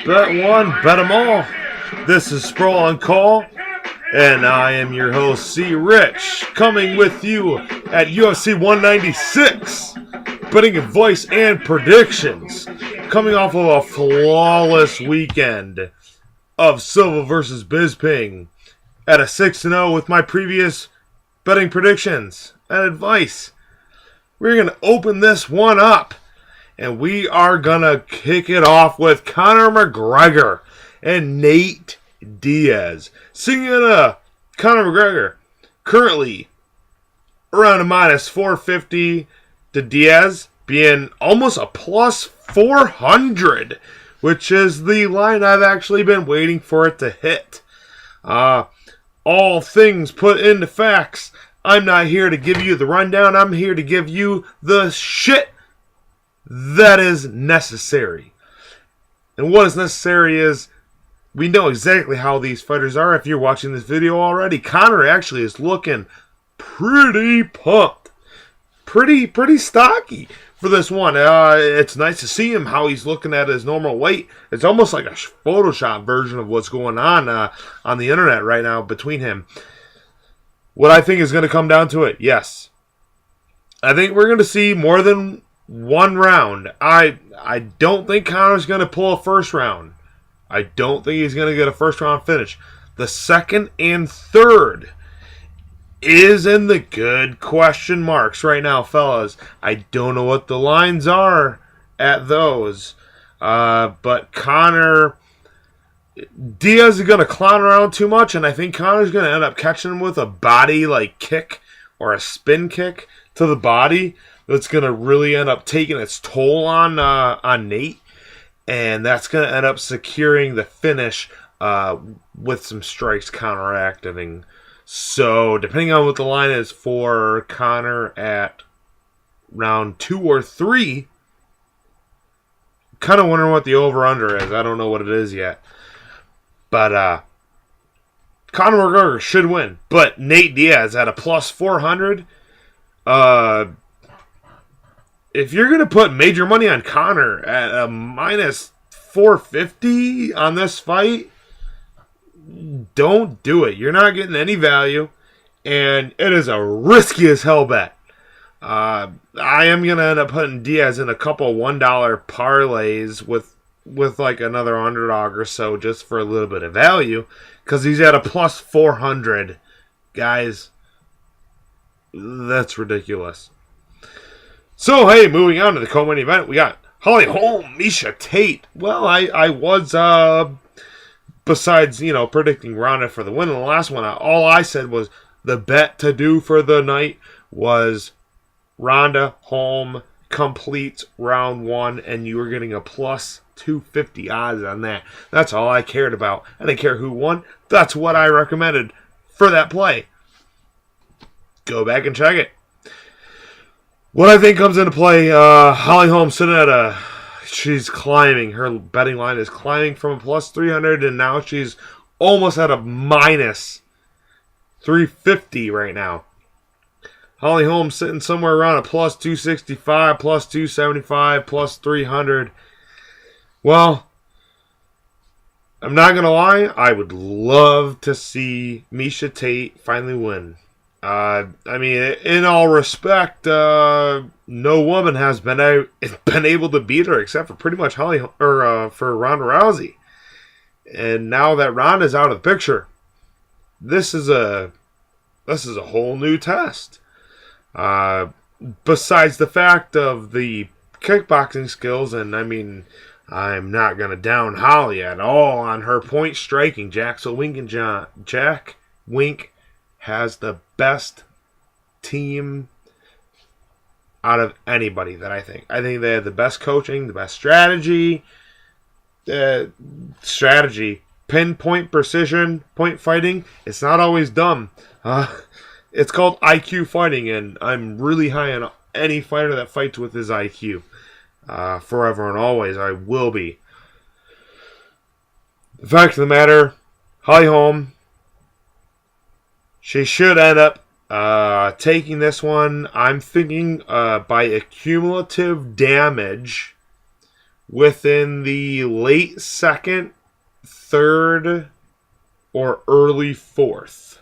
Bet one, bet 'em all. This is Sprawl on Call, and I am your host, C. Rich, coming with you at UFC 196. Betting advice and predictions. Coming off of a flawless weekend of Silva versus Bisping at a 6-0 with my previous betting predictions and advice. We're going to open this one up, and we are going to kick it off with Conor McGregor and Nate Diaz. Seeing Conor McGregor currently around a minus 450 to Diaz being almost a plus 400, which is the line I've actually been waiting for it to hit. All things put into facts. I'm not here to give you the rundown. I'm here to give you the shit that is necessary. And what is necessary is we know exactly how these fighters are. If you're watching this video already, Conor actually is looking pretty pumped. Pretty stocky for this one. It's nice to see him, how he's looking at his normal weight. It's almost like a Photoshop version of what's going on the internet right now between him. What I think is going to come down to it, yes. I think we're going to see more than one round. I don't think Conor's going to pull a first round. I don't think he's going to get a first round finish. The second and third is in the good question marks right now, fellas. I don't know what the lines are at those. But Diaz is going to clown around too much, and I think Conor's going to end up catching him with a body like kick or a spin kick to the body that's going to really end up taking its toll on Nate, and that's going to end up securing the finish with some strikes counteracting. So, depending on what the line is for Conor at round 2 or 3, kind of wondering what the over-under is. I don't know what it is yet. But Conor McGregor should win. But Nate Diaz at a plus 400. If you're going to put major money on Conor at a minus 450 on this fight, don't do it. You're not getting any value, and it is a risky as hell bet. I am going to end up putting Diaz in a couple $1 parlays with like another underdog or so just for a little bit of value because he's at a plus 400. Guys, that's ridiculous. So, hey, moving on to the co-main event, we got Holm, Miesha Tate. Well, I was... Besides, predicting Ronda for the win in the last one, all I said was the bet to do for the night was Ronda Holm completes round 1, and you were getting a plus 250 odds on that. That's all I cared about. I didn't care who won. That's what I recommended for that play. Go back and check it. What I think comes into play, Holly Holm sitting at she's climbing. Her betting line is climbing from a plus 300, and now she's almost at a minus 350 right now. Holly Holm sitting somewhere around a plus 265, plus 275, plus 300. Well, I'm not going to lie. I would love to see Miesha Tate finally win. In all respect, no woman has been able to beat her except for pretty much for Ronda Rousey. And now that Ronda's out of the picture, this is a whole new test. Besides the fact of the kickboxing skills, and I'm not gonna down Holly at all on her point striking. Jack Wink has the best team out of anybody that I think. I think they have the best coaching, the best strategy. Pinpoint precision, point fighting. It's not always dumb. It's called IQ fighting, and I'm really high on any fighter that fights with his IQ. Forever and always, I will be. The fact of the matter, Holly Holm, she should end up Taking this one, I'm thinking by accumulative damage within the late second, third, or early fourth.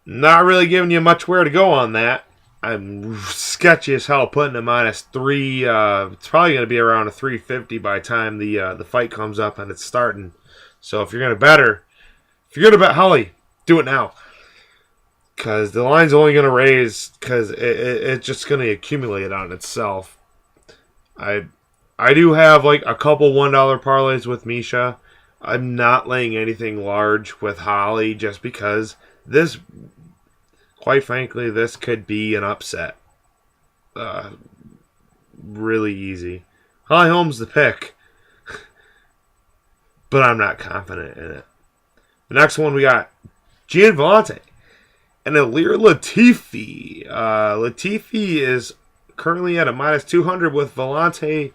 Not really giving you much where to go on that. I'm sketchy as hell putting a -3. It's probably going to be around a 350 by the time the fight comes up and it's starting. So if you're going to bet Holly, do it now. Because the line's only going to raise because it's just going to accumulate on itself. I do have like a couple $1 parlays with Misha. I'm not laying anything large with Holly just because this, quite frankly, this could be an upset. Really easy. Holly Holm's the pick. But I'm not confident in it. The next one we got Gian Villinte and Ilir Latifi. Latifi is currently at a -200 with Villinte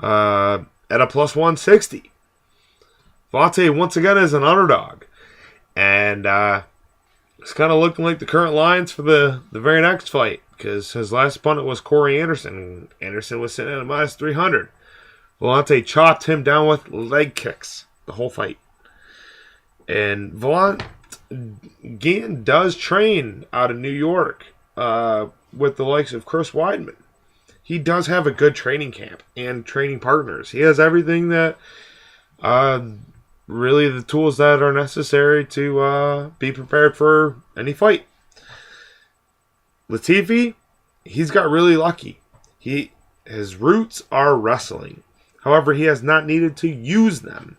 at a +160. Villinte once again is an underdog. And it's kind of looking like the current lines for the very next fight. Because his last opponent was Corey Anderson. Anderson was sitting at a -300. Villante chopped him down with leg kicks the whole fight. And Gian does train out of New York with the likes of Chris Weidman. He does have a good training camp and training partners. He has everything that, really the tools that are necessary to be prepared for any fight. Latifi, he's got really lucky. His roots are wrestling. However, he has not needed to use them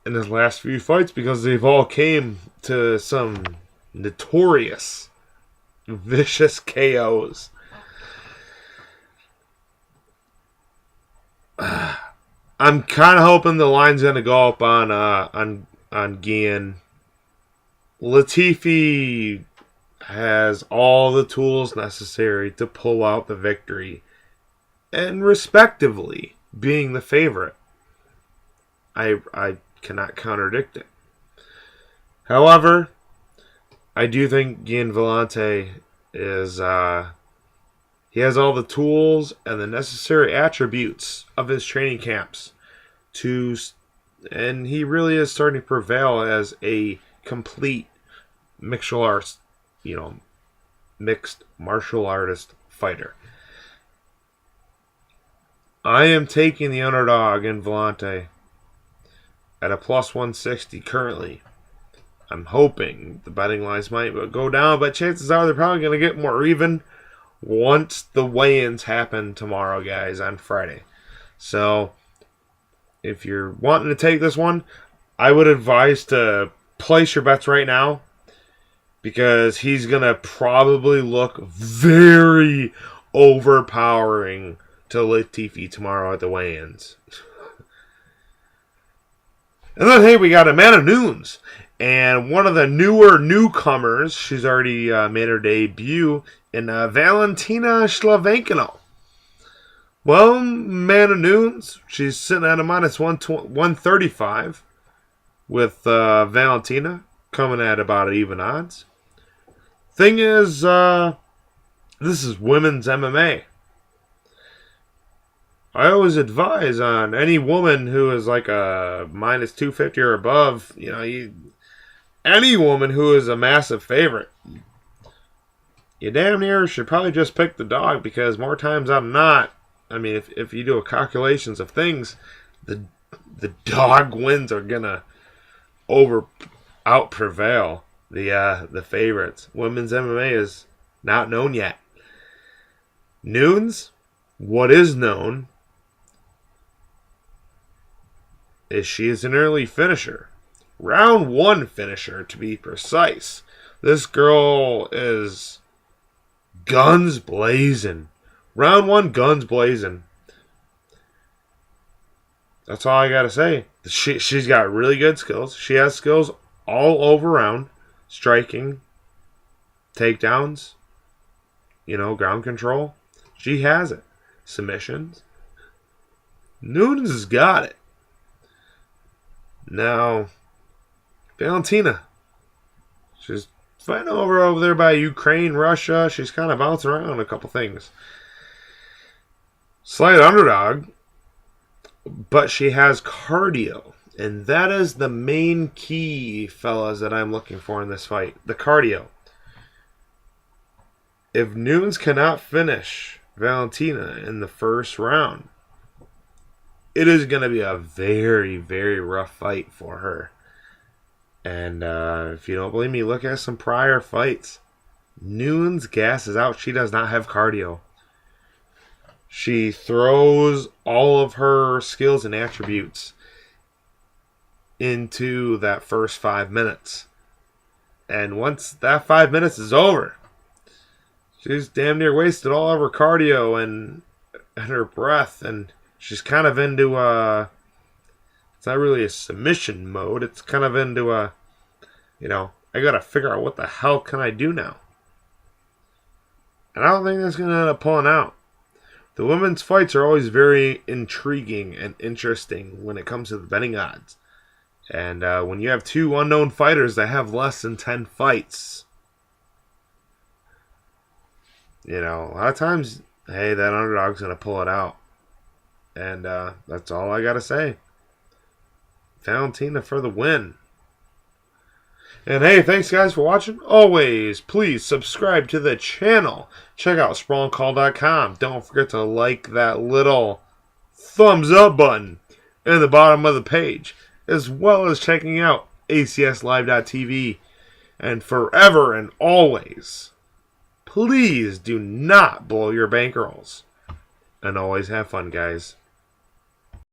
in his last few fights because they've all came to some notorious, vicious KOs. I'm kind of hoping the line's going to go up on Gian. Latifi has all the tools necessary to pull out the victory, and respectively being the favorite. I cannot contradict it. However, I do think Gian Villante is he has all the tools and the necessary attributes of his training camps and he really is starting to prevail as a complete mixed martial artist fighter. I am taking the underdog in Villante at a +160 currently. I'm hoping the betting lines might go down, but chances are they're probably going to get more even once the weigh-ins happen tomorrow, guys, on Friday. So, if you're wanting to take this one, I would advise to place your bets right now because he's going to probably look very overpowering to Latifi tomorrow at the weigh-ins. And then, hey, we got Amanda Nunes. And one of the newer newcomers, she's already made her debut in Valentina Shevchenko. Well, Amanda Nunes, she's sitting at a -135 with Valentina coming at about even odds. Thing is, this is women's MMA. I always advise on any woman who is like a -250 or above, any woman who is a massive favorite, you damn near should probably just pick the dog because more times than not, I mean, if you do a calculations of things, the dog wins are gonna out prevail the favorites. Women's MMA is not known yet. Nunes, what is known is she is an early finisher. Round 1 finisher, to be precise. This girl is guns blazing. Round 1, guns blazing. That's all I gotta say. She's got really good skills. She has skills all over round. Striking, takedowns, ground control. She has it. Submissions. Nunes has got it. Now, Valentina. She's fighting over there by Ukraine, Russia. She's kind of bouncing around a couple things. Slight underdog, but she has cardio. And that is the main key, fellas, that I'm looking for in this fight. The cardio. If Nunes cannot finish Valentina in the first round, it is going to be a very, very rough fight for her. And if you don't believe me, look at some prior fights. Nunes gasses out. She does not have cardio. She throws all of her skills and attributes into that first 5 minutes. And once that 5 minutes is over, she's damn near wasted all of her cardio and her breath. And she's kind of into it's not really a submission mode. It's kind of into I gotta figure out what the hell can I do now. And I don't think that's gonna end up pulling out. The women's fights are always very intriguing and interesting when it comes to the betting odds. And when you have two unknown fighters that have less than 10 fights, a lot of times, hey, that underdog's going to pull it out. And that's all I got to say. Valentina for the win. And hey, thanks guys for watching. Always, please subscribe to the channel. Check out sprawlandcall.com. Don't forget to like that little thumbs up button in the bottom of the page, as well as checking out acslive.tv. And forever and always, please do not blow your bankrolls. And always have fun, guys.